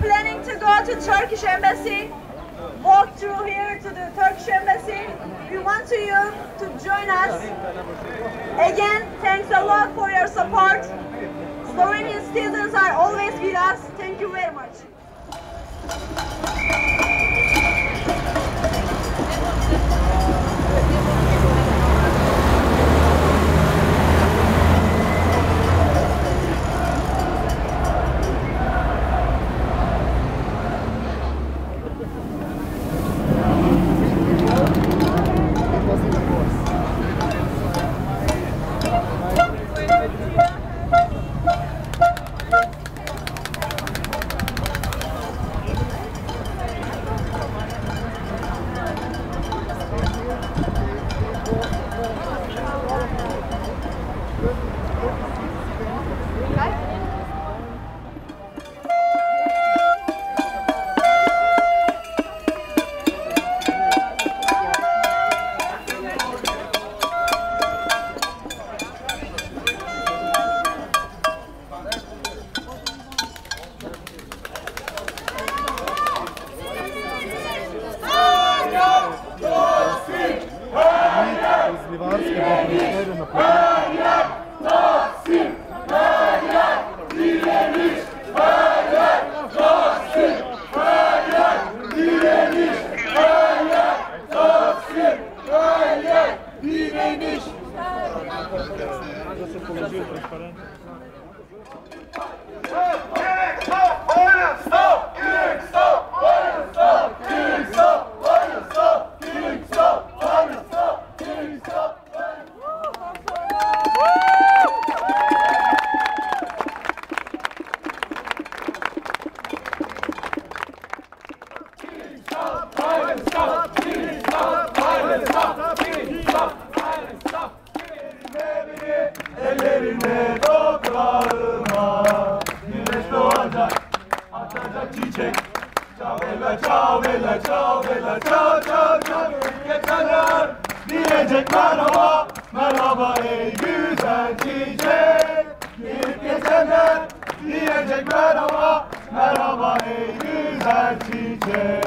planning to go to Turkish embassy, walk through here to the Turkish embassy. We want you to join us. Again, thanks a lot for your support. Slovenian citizens are always with us. Thank you very much. Ellerine toprağıma güneş doğacak, atacak çiçek. Çavela çavela çavela çav çav çav. Geçenler diyecek merhaba, merhaba ey güzel çiçek. Gelip geçenler diyecek merhaba, merhaba ey güzel çiçek.